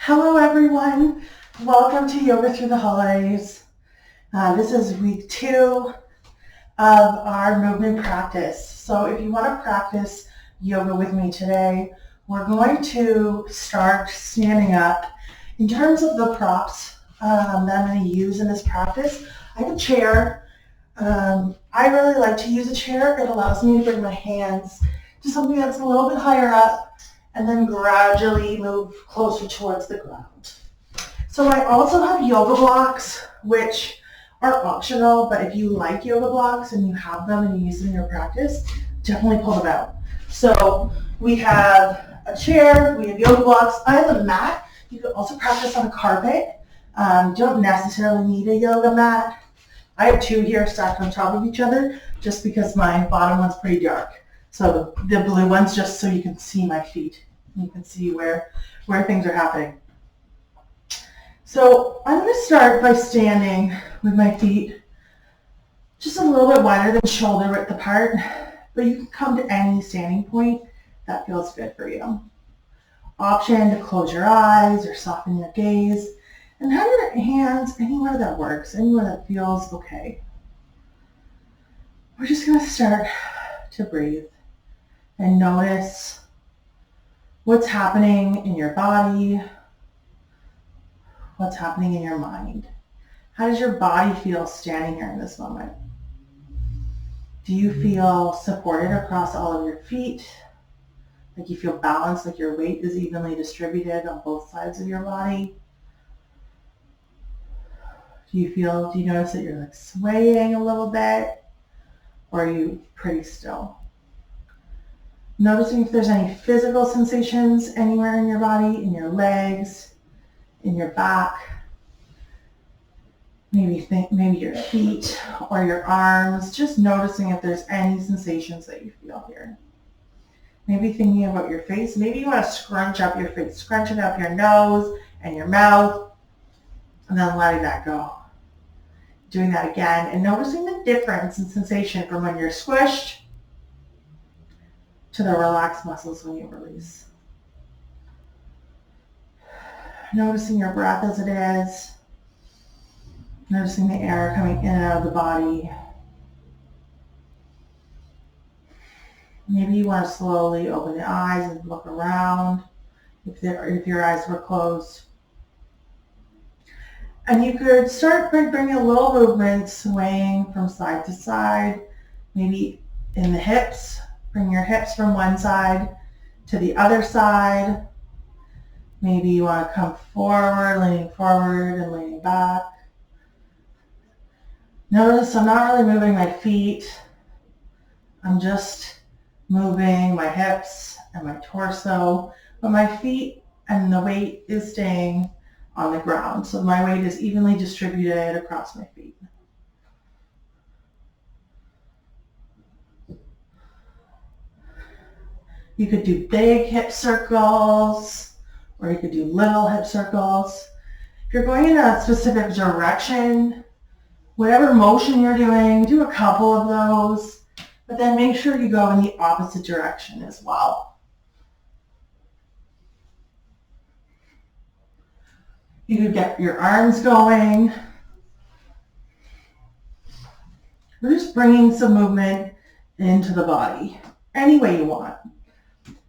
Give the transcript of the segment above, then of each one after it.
Hello everyone, welcome to Yoga Through the Holidays. This is week 2 of our movement practice. So if you want to practice yoga with me today, we're going to start standing up. In terms of the props that I'm going to use in this practice, I have a chair. I really like to use a chair. It allows me to bring my hands to something that's a little bit higher up and then gradually move closer towards the ground. So I also have yoga blocks, which are optional, but if you like yoga blocks and you have them and you use them in your practice, definitely pull them out. So we have a chair, we have yoga blocks. I have a mat. You can also practice on a carpet. You don't necessarily need a yoga mat. I have 2 here stacked on top of each other just because my bottom one's pretty dark. So the blue one's just so you can see my feet. You can see where things are happening. So I'm going to start by standing with my feet just a little bit wider than shoulder width apart, but you can come to any standing point that feels good for you. Option to close your eyes or soften your gaze and have your hands anywhere that works, anywhere that feels okay. We're just going to start to breathe and notice what's happening in your body, what's happening in your mind. How does your body feel standing here in this moment? Do you feel supported across all of your feet? Like you feel balanced, like your weight is evenly distributed on both sides of your body? Do you notice that you're like swaying a little bit? Or are you pretty still? Noticing if there's any physical sensations anywhere in your body, in your legs, in your back, maybe your feet or your arms, just noticing if there's any sensations that you feel here. Maybe thinking about your face. Maybe you want to scrunch up your face, scrunching up your nose and your mouth, and then letting that go. Doing that again and noticing the difference in sensation from when you're squished to the relaxed muscles when you release. Noticing your breath as it is. Noticing the air coming in and out of the body. Maybe you want to slowly open the eyes and look around if your eyes were closed. And you could start by bringing a little movement, swaying from side to side, maybe in the hips. Bring your hips from one side to the other side. Maybe you want to come forward and leaning back. Notice I'm not really moving my feet. I'm just moving my hips and my torso, but my feet and the weight is staying on the ground. So my weight is evenly distributed across my feet. You could do big hip circles, or you could do little hip circles. If you're going in a specific direction, whatever motion you're doing, do a couple of those, but then make sure you go in the opposite direction as well. You could get your arms going. We're just bringing some movement into the body, any way you want.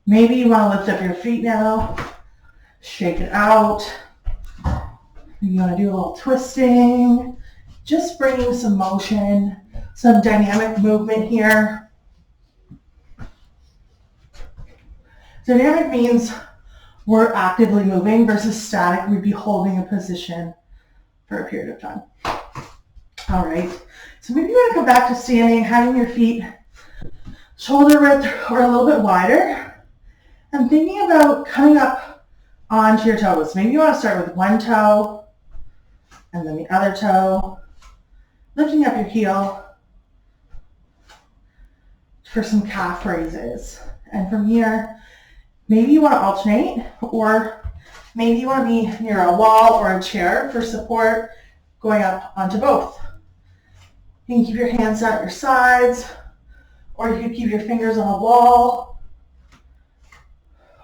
Maybe you want to lift up your feet now, shake it out. You want to do a little twisting, just bringing some motion, some dynamic movement here. Dynamic means we're actively moving versus static, we'd be holding a position for a period of time. All right, so maybe you want to come back to standing, having your feet shoulder width or a little bit wider. I'm thinking about coming up onto your toes. Maybe you want to start with one toe and then the other toe, lifting up your heel for some calf raises. And from here, maybe you want to alternate, or maybe you want to be near a wall or a chair for support going up onto both. You can keep your hands at your sides, or you can keep your fingers on a wall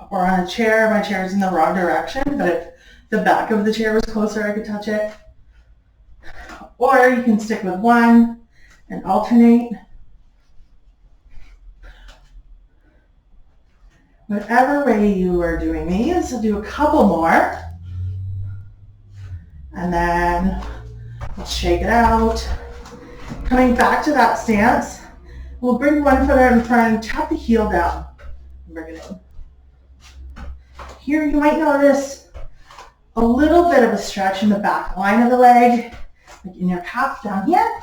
or on a chair. My chair is in the wrong direction, but if the back of the chair was closer, I could touch it. Or you can stick with one and alternate. Whatever way you are doing these, so do a couple more. And then let's shake it out. Coming back to that stance, we'll bring one foot out in front and tap the heel down. Bring it in. Here you might notice a little bit of a stretch in the back line of the leg, like in your calf down here.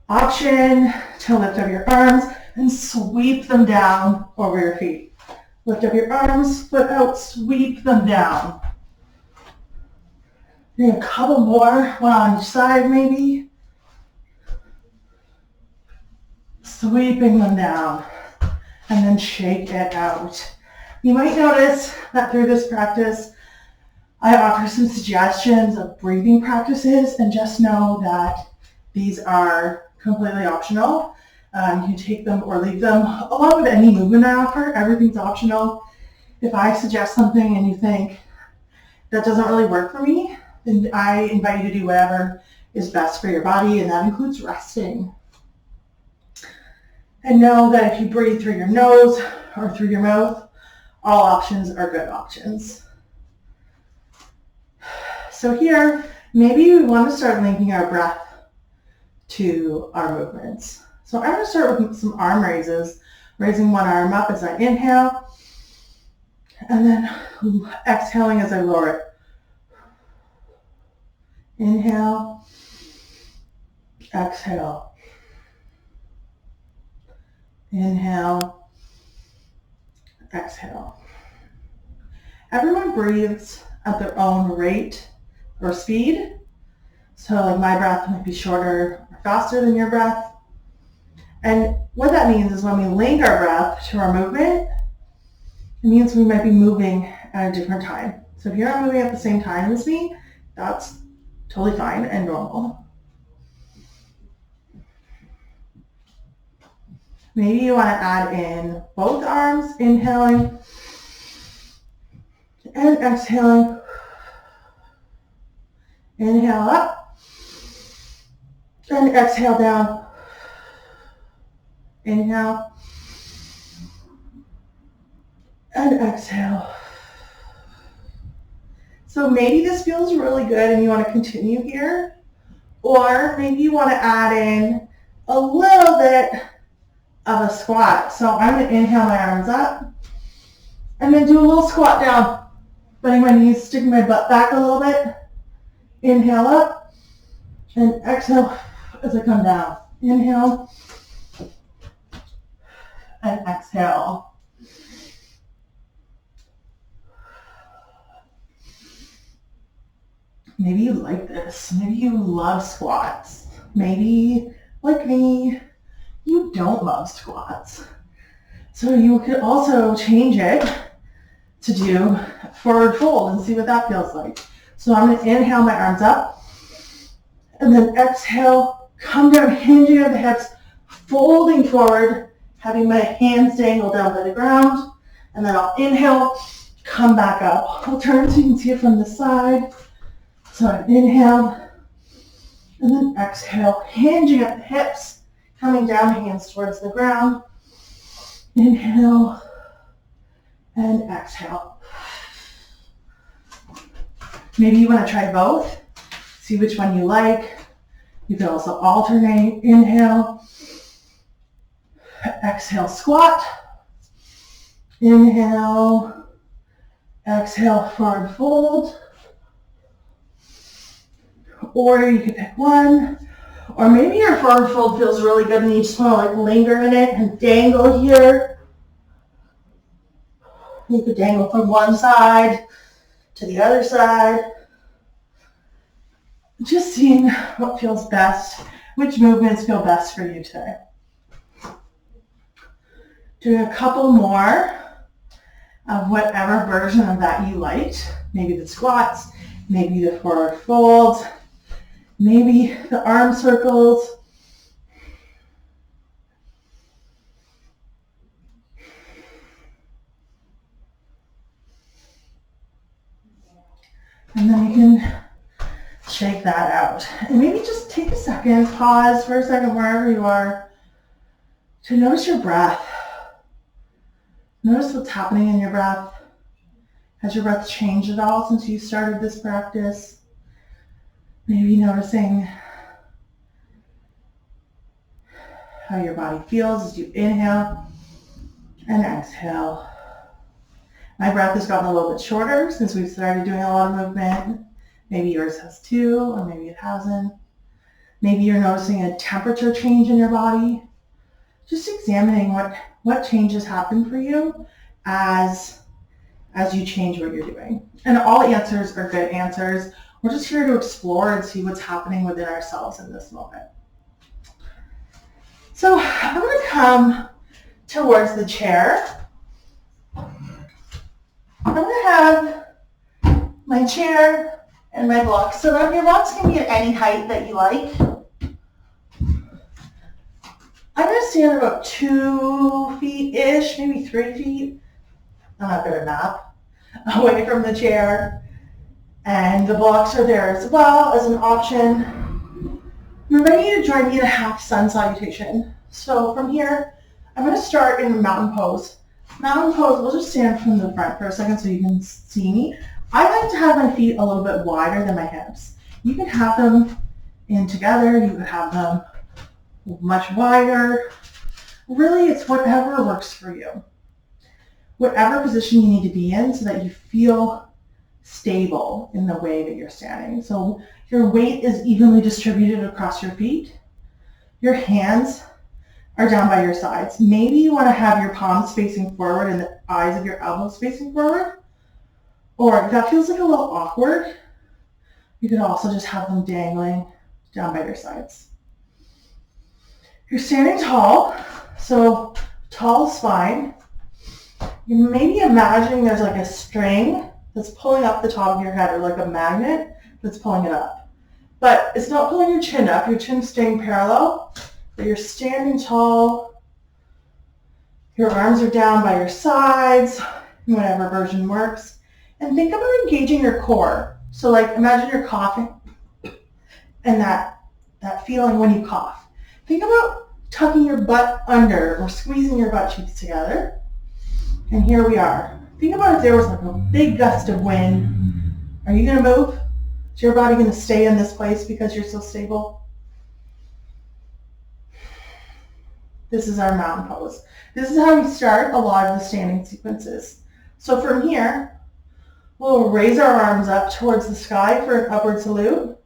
Option to lift up your arms and sweep them down over your feet. Lift up your arms, foot out, sweep them down. Do a couple more, one on each side maybe. Sweeping them down and then shake it out. You might notice that through this practice, I offer some suggestions of breathing practices, and just know that these are completely optional. You can take them or leave them. Along with any movement I offer, everything's optional. If I suggest something and you think that doesn't really work for me, then I invite you to do whatever is best for your body, and that includes resting. And know that if you breathe through your nose or through your mouth, all options are good options. So here, maybe we want to start linking our breath to our movements. So I'm going to start with some arm raises, raising one arm up as I inhale, and then exhaling as I lower it. Inhale, exhale. Inhale, exhale. Everyone breathes at their own rate or speed. So like my breath might be shorter or faster than your breath. And what that means is when we link our breath to our movement, it means we might be moving at a different time. So if you're not moving at the same time as me, that's totally fine and normal. Maybe you want to add in both arms, inhaling and exhaling. Inhale up and exhale down. Inhale and exhale. So maybe this feels really good and you want to continue here, or maybe you want to add in a little bit of a squat. So I'm going to inhale my arms up and then do a little squat down, bending my knees, sticking my butt back a little bit. Inhale up and exhale as I come down. Inhale and exhale. Maybe you like this. Maybe you love squats. Maybe, like me, you don't love squats. So you could also change it to do forward fold and see what that feels like. So I'm going to inhale my arms up and then exhale, come down, hinging at the hips, folding forward, having my hands dangle down by the ground, and then I'll inhale, come back up. I'll turn so you can see it from the side. So I inhale and then exhale, hinging at the hips, coming down, hands towards the ground. Inhale and exhale. Maybe you want to try both. See which one you like. You can also alternate. Inhale, exhale, squat. Inhale, exhale, forward fold. Or you could pick one. Or maybe your forward fold feels really good and you just want to like linger in it and dangle here. You could dangle from one side to the other side. Just seeing what feels best, which movements feel best for you today. Doing a couple more of whatever version of that you liked. Maybe the squats, maybe the forward folds, maybe the arm circles. then you can shake that out. And maybe just take a second, pause for a second wherever you are to notice your breath. Notice what's happening in your breath. Has your breath changed at all since you started this practice? Maybe noticing how your body feels as you inhale and exhale. My breath has gotten a little bit shorter since we've started doing a lot of movement. Maybe yours has too, or maybe it hasn't. Maybe you're noticing a temperature change in your body. Just examining what changes happen for you as you change what you're doing. And all answers are good answers. We're just here to explore and see what's happening within ourselves in this moment. So I'm going to come towards the chair. I'm going to have my chair and my blocks. So your blocks can be at any height that you like. I'm going to stand about 2 feet-ish, maybe 3 feet. I'm not good at math. Away from the chair. And the blocks are there as well as an option. I'm inviting you to join me in a half sun salutation. So from here, I'm going to start in mountain pose. Mountain pose, we'll just stand from the front for a second so you can see me. I like to have my feet a little bit wider than my hips. You can have them in together. You can have them much wider. Really, it's whatever works for you. Whatever position you need to be in so that you feel stable in the way that you're standing. So your weight is evenly distributed across your feet. Your hands are down by your sides. Maybe you want to have your palms facing forward and the eyes of your elbows facing forward. Or if that feels like a little awkward, you could also just have them dangling down by your sides. You're standing tall, so tall spine. You maybe imagining there's like a string that's pulling up the top of your head, or like a magnet that's pulling it up. But it's not pulling your chin up, your chin's staying parallel, but you're standing tall. Your arms are down by your sides, whatever version works. And think about engaging your core. So like imagine you're coughing and that feeling when you cough. Think about tucking your butt under or squeezing your butt cheeks together. And here we are. Think about if there was like a big gust of wind. Are you going to move? Is your body going to stay in this place because you're so stable? This is our mountain pose. This is how we start a lot of the standing sequences. So from here, we'll raise our arms up towards the sky for an upward salute.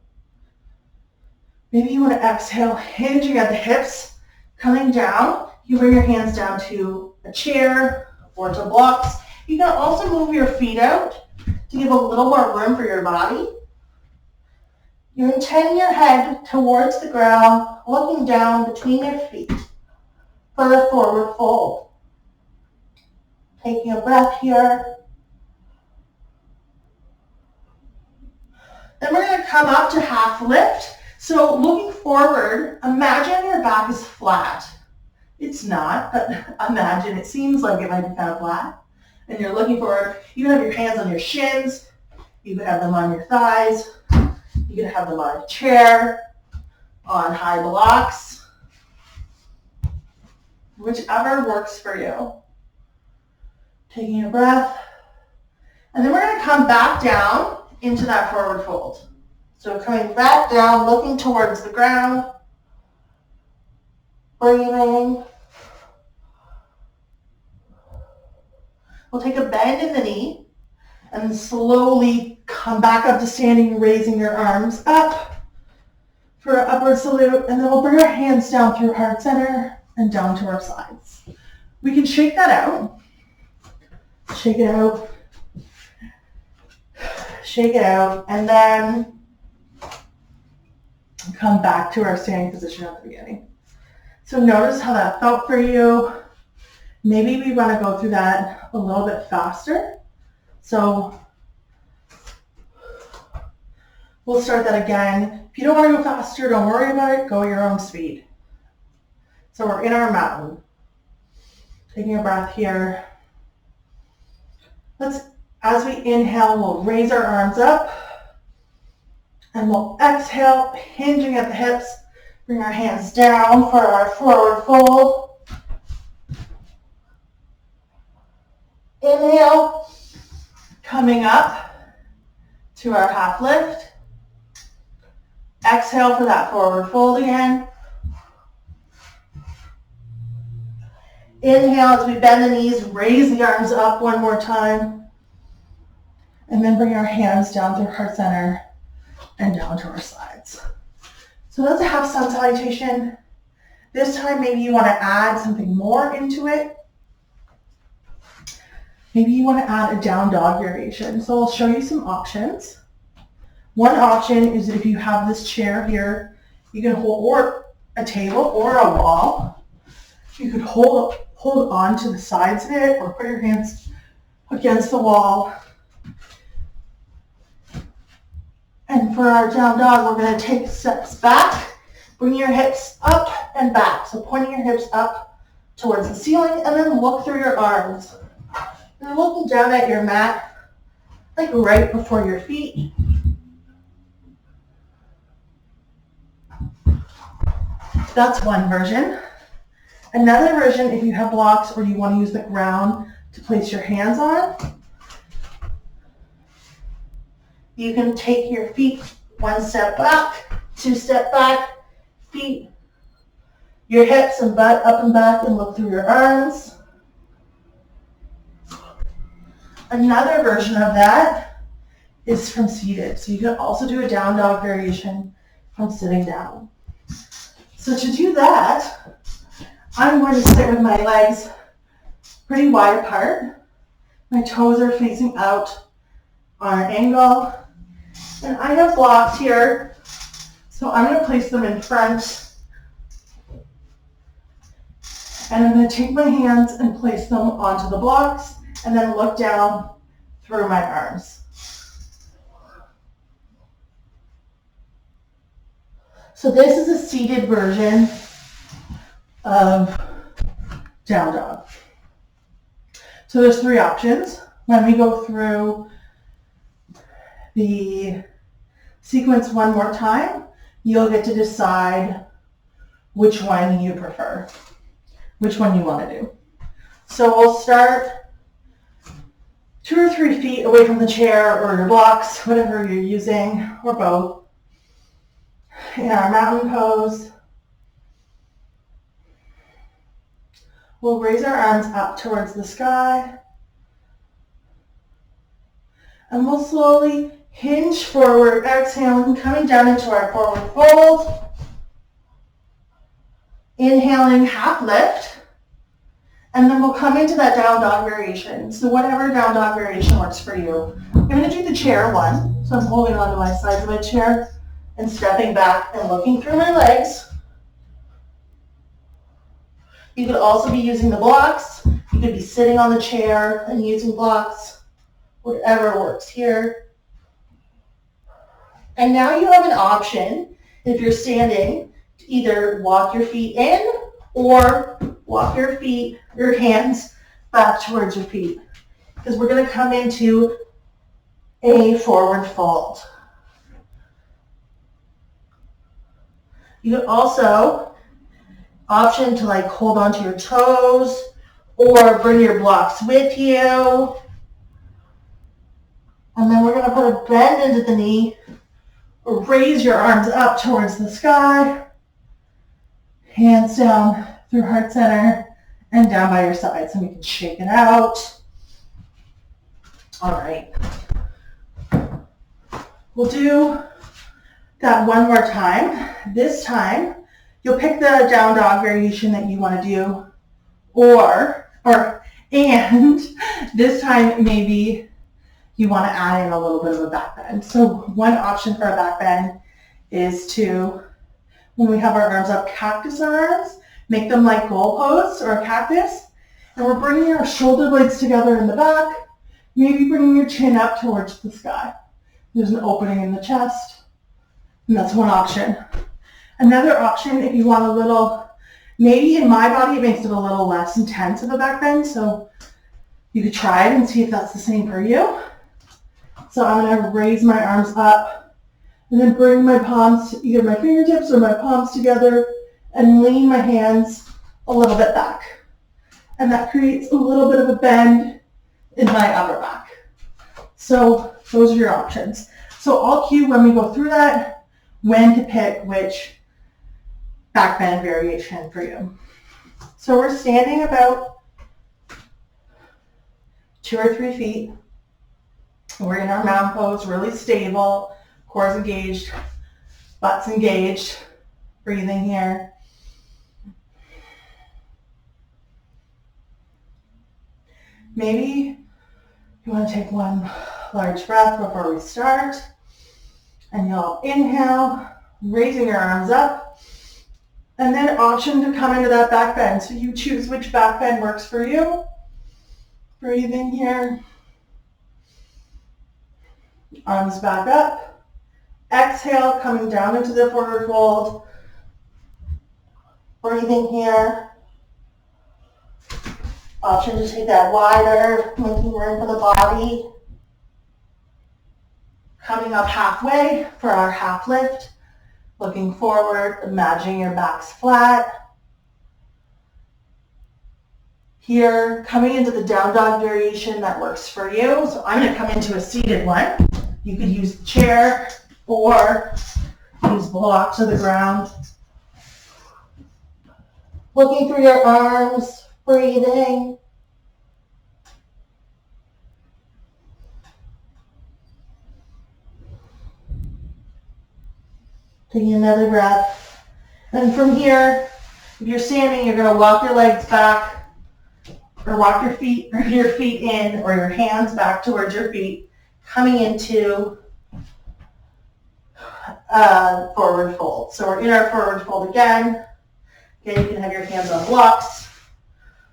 Maybe you want to exhale, hinging at the hips, coming down. You bring your hands down to a chair or to blocks. You can also move your feet out to give a little more room for your body. You intend your head towards the ground, looking down between your feet for a forward fold. Taking a breath here. Then we're going to come up to half lift. So looking forward, imagine your back is flat. It's not, but imagine it seems like it might be kind of flat. And you're looking forward. You can have your hands on your shins. You could have them on your thighs. You could have them on a chair, on high blocks. Whichever works for you. Taking a breath. And then we're going to come back down into that forward fold. So coming back down, looking towards the ground. Breathing. We'll take a bend in the knee and slowly come back up to standing, raising your arms up for an upward salute. And then we'll bring our hands down through heart center and down to our sides. We can shake that out. Shake it out. Shake it out. And then come back to our standing position at the beginning. So notice how that felt for you. Maybe we want to go through that a little bit faster. So we'll start that again. If you don't want to go faster, don't worry about it. Go at your own speed. So we're in our mountain. Taking a breath here. As we inhale, we'll raise our arms up And we'll exhale, hinging at the hips. Bring our hands down for our forward fold. Inhale, coming up to our half lift. Exhale for that forward fold again. Inhale as we bend the knees, raise the arms up one more time. And then bring our hands down through heart center and down to our sides. So that's a half sun salutation. This time maybe you want to add something more into it. Maybe you want to add a down dog variation. So I'll show you some options. One option is that if you have this chair here, you can hold, or a table or a wall. You could hold on to the sides of it or put your hands against the wall. And for our down dog, we're going to take steps back. Bring your hips up and back. So pointing your hips up towards the ceiling and then look through your arms. You're looking down at your mat, like right before your feet. That's one version. Another version, if you have blocks or you want to use the ground to place your hands on, you can take your feet one step back, two step back, feet, your hips and butt up and back and look through your arms. Another version of that is from seated. So you can also do a down dog variation from sitting down. So to do that, I'm going to sit with my legs pretty wide apart. My toes are facing out on an angle. And I have blocks here, so I'm going to place them in front. And I'm going to take my hands and place them onto the blocks and then look down through my arms. So this is a seated version of down dog. So there's three options. When we go through the sequence one more time, you'll get to decide which one you prefer, which one you want to do. So we'll start 2 or 3 feet away from the chair or your blocks, whatever you're using, or both, in our mountain pose. We'll raise our arms up towards the sky, and we'll slowly hinge forward, exhaling, coming down into our forward fold. Inhaling, half lift. And then we'll come into that down dog variation. So whatever down dog variation works for you. I'm going to do the chair one. So I'm holding onto my sides of my chair and stepping back and looking through my legs. You could also be using the blocks. You could be sitting on the chair and using blocks. Whatever works here. And now you have an option, if you're standing, to either walk your feet in or walk your hands back towards your feet. Because we're going to come into a forward fold. You could also option to like hold onto your toes or bring your blocks with you. And then we're going to put a bend into the knee. Raise your arms up towards the sky. Hands down through heart center and down by your sides. And we can shake it out. All right. We'll do that one more time. This time, you'll pick the down dog variation that you want to do. And this time maybe you want to add in a little bit of a back bend. So one option for a back bend is to, when we have our arms up, cactus our arms, make them like goalposts or a cactus. And we're bringing our shoulder blades together in the back, maybe bringing your chin up towards the sky. There's an opening in the chest, and that's one option. Another option, if you want a little, maybe in my body it makes it a little less intense of a back bend, so you could try it and see if that's the same for you. So I'm going to raise my arms up And then bring my palms, either my fingertips or my palms together, and lean my hands a little bit back. And that creates a little bit of a bend in my upper back. So those are your options. So I'll cue when we go through that when to pick which back bend variation for you. So we're standing about 2 or 3 feet. We're in our mound pose, really stable, cores engaged, butts engaged, breathing here. Maybe you want to take one large breath before we start, and you'll inhale, raising your arms up, and then option to come into that back bend. So you choose which back bend works for you. Breathing here. Arms back up. Exhale, coming down into the forward fold. Breathing here. Option to take that wider, making room for the body. Coming up halfway for our half lift. Looking forward, imagining your back's flat. Here, coming into the down dog variation that works for you. So I'm going to come into a seated one. You could use the chair or use block to the ground. Looking through your arms, breathing. Taking another breath. And from here, if you're standing, you're going to walk your legs back or walk your feet in or your hands back towards your feet, coming into forward fold. So we're in our forward fold again. Again, you can have your hands on blocks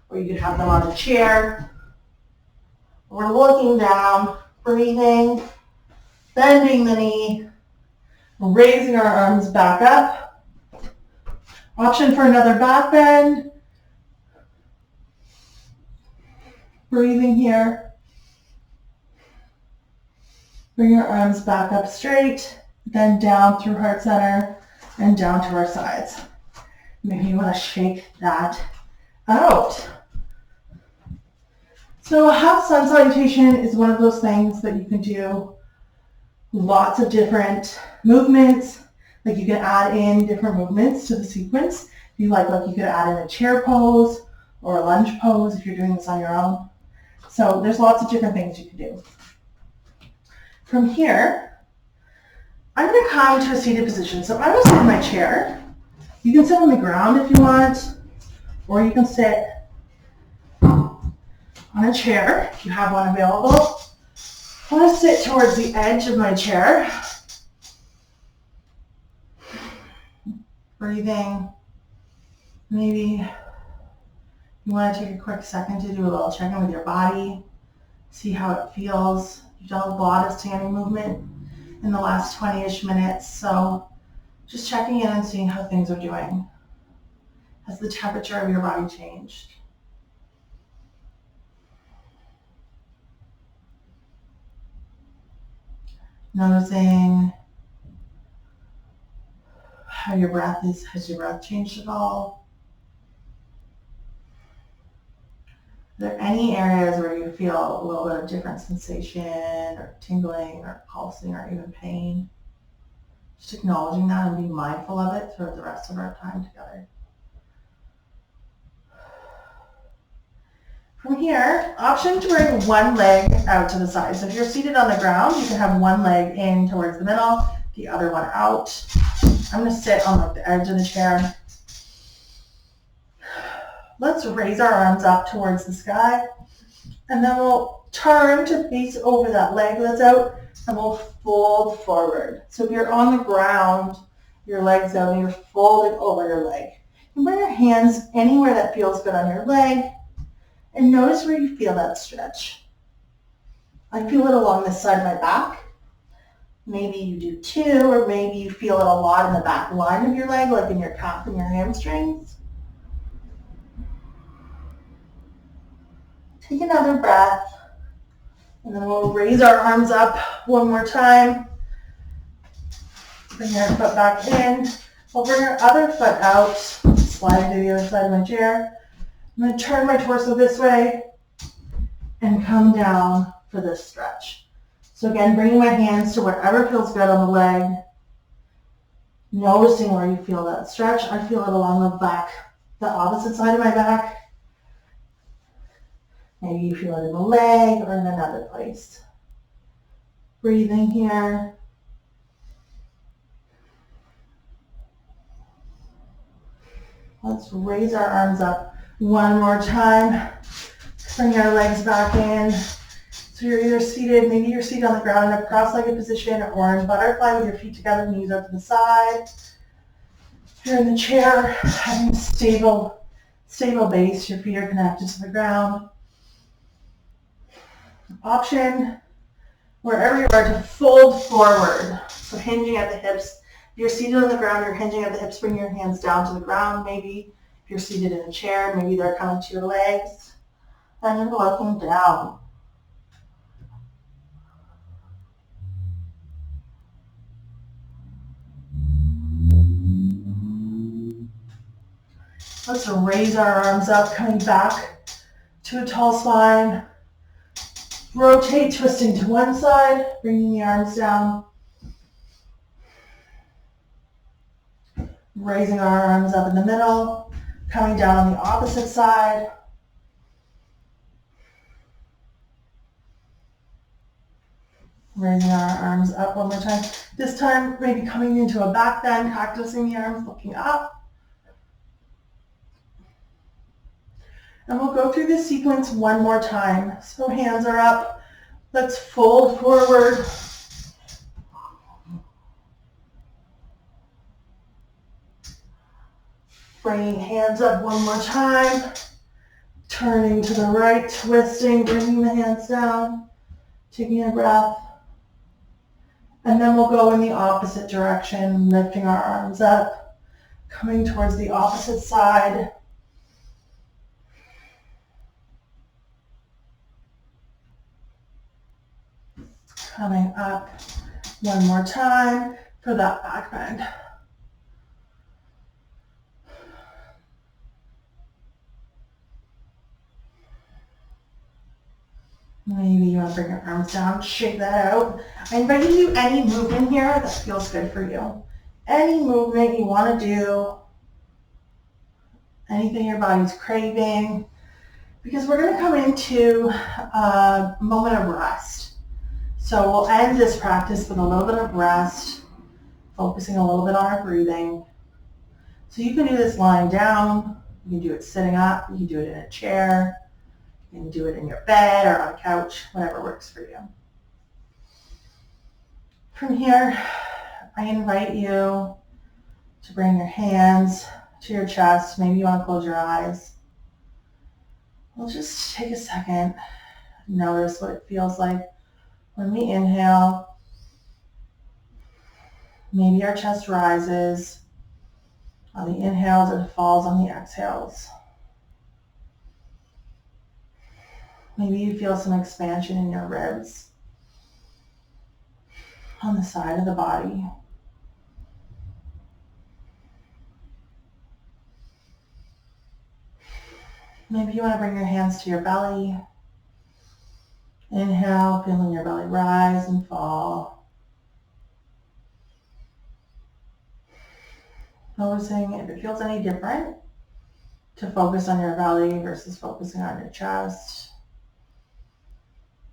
or you can have them on a chair. We're looking down, breathing, bending the knee, raising our arms back up. Option for another back bend. Breathing here. Bring your arms back up straight, then down through heart center and down to our sides. Maybe you want to shake that out. So a half sun salutation is one of those things that you can do lots of different movements. Like you can add in different movements to the sequence. If you like you could add in a chair pose or a lunge pose if you're doing this on your own. So there's lots of different things you can do. From here, I'm going to come to a seated position. So I'm going to sit in my chair. You can sit on the ground if you want, or you can sit on a chair if you have one available. I want to sit towards the edge of my chair. Breathing. Maybe you want to take a quick second to do a little check-in with your body, see how it feels. You've done a lot of standing movement in the last 20-ish minutes, so just checking in and seeing how things are doing. Has the temperature of your body changed? Noticing how your breath is. Has your breath changed at all? Are there any areas where you feel a little bit of different sensation or tingling or pulsing or even pain? Just acknowledging that and being mindful of it throughout the rest of our time together. From here, option to bring one leg out to the side. So if you're seated on the ground, you can have one leg in towards the middle, the other one out. I'm going to sit on the edge of the chair. Let's raise our arms up towards the sky, and then we'll turn to face over that leg that's out, and we'll fold forward. So if you're on the ground, your leg's out, and you're folding over your leg. You can bring your hands anywhere that feels good on your leg, and notice where you feel that stretch. I feel it along this side of my back. Maybe you do too, or maybe you feel it a lot in the back line of your leg, like in your calf and your hamstrings. Take another breath, and then we'll raise our arms up one more time. Bring our foot back in. We'll bring our other foot out, slide to the other side of my chair. I'm going to turn my torso this way and come down for this stretch. So again, bringing my hands to wherever feels good on the leg. Noticing where you feel that stretch. I feel it along the back, the opposite side of my back. Maybe you feel it in the leg or in another place. Breathing here. Let's raise our arms up one more time. Bring our legs back in. So you're either seated, maybe you're seated on the ground in a cross-legged position or in butterfly with your feet together, knees out to the side. If you're in the chair, having stable base, your feet are connected to the ground. Option, wherever you are, to fold forward. So hinging at the hips. If you're seated on the ground, you're hinging at the hips, bring your hands down to the ground maybe. If you're seated in a chair, maybe they're coming to your legs. And you're looking down. Let's raise our arms up, coming back to a tall spine. Rotate, twisting to one side, bringing the arms down. Raising our arms up in the middle, coming down on the opposite side. Raising our arms up one more time. This time, maybe coming into a back bend, practicing the arms looking up. And we'll go through this sequence one more time. So hands are up. Let's fold forward. Bringing hands up one more time. Turning to the right, twisting, bringing the hands down. Taking a breath. And then we'll go in the opposite direction, lifting our arms up, coming towards the opposite side. Coming up one more time for that back bend. Maybe you want to bring your arms down, shake that out. I invite you to do any movement here that feels good for you. Any movement you want to do, anything your body's craving, because we're going to come into a moment of rest. So we'll end this practice with a little bit of rest, focusing a little bit on our breathing. So you can do this lying down, you can do it sitting up, you can do it in a chair, you can do it in your bed or on a couch, whatever works for you. From here, I invite you to bring your hands to your chest. Maybe you want to close your eyes. We'll just take a second, notice what it feels like when we inhale. Maybe our chest rises on the inhales and falls on the exhales. Maybe you feel some expansion in your ribs on the side of the body. Maybe you want to bring your hands to your belly. Inhale, feeling your belly rise and fall. Noticing if it feels any different to focus on your belly versus focusing on your chest.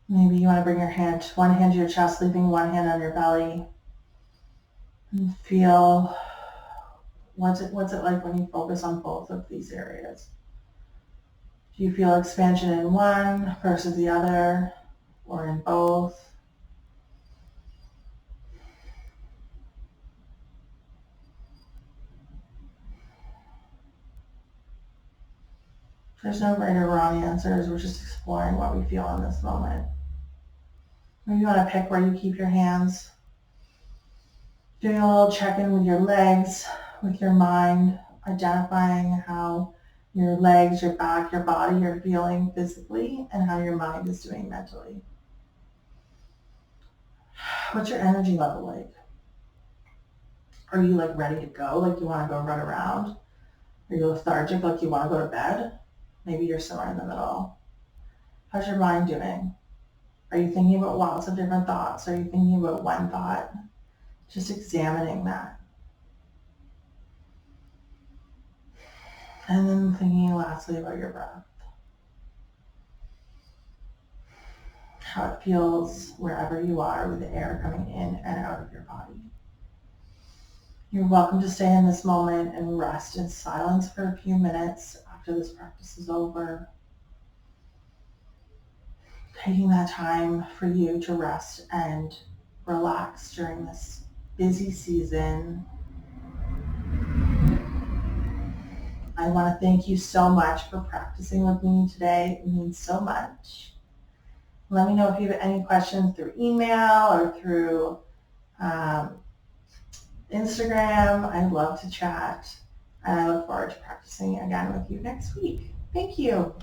Maybe you want to bring your hand, one hand to your chest, leaving one hand on your belly. And feel what's it like when you focus on both of these areas. Do you feel expansion in one versus the other, or in both? There's no right or wrong answers. We're just exploring what we feel in this moment. Maybe you want to pick where you keep your hands. Doing a little check-in with your legs, with your mind, identifying how your legs, your back, your body are feeling physically and how your mind is doing mentally. What's your energy level like? Are you like ready to go? Like you want to go run around? Are you lethargic? Like you want to go to bed? Maybe you're somewhere in the middle. How's your mind doing? Are you thinking about lots of different thoughts? Are you thinking about one thought? Just examining that. And then thinking lastly about your breath. How it feels wherever you are with the air coming in and out of your body. You're welcome to stay in this moment and rest in silence for a few minutes after this practice is over. Taking that time for you to rest and relax during this busy season. I want to thank you so much for practicing with me today. It means so much. Let me know if you have any questions through email or through Instagram. I'd love to chat, and I look forward to practicing again with you next week. Thank you.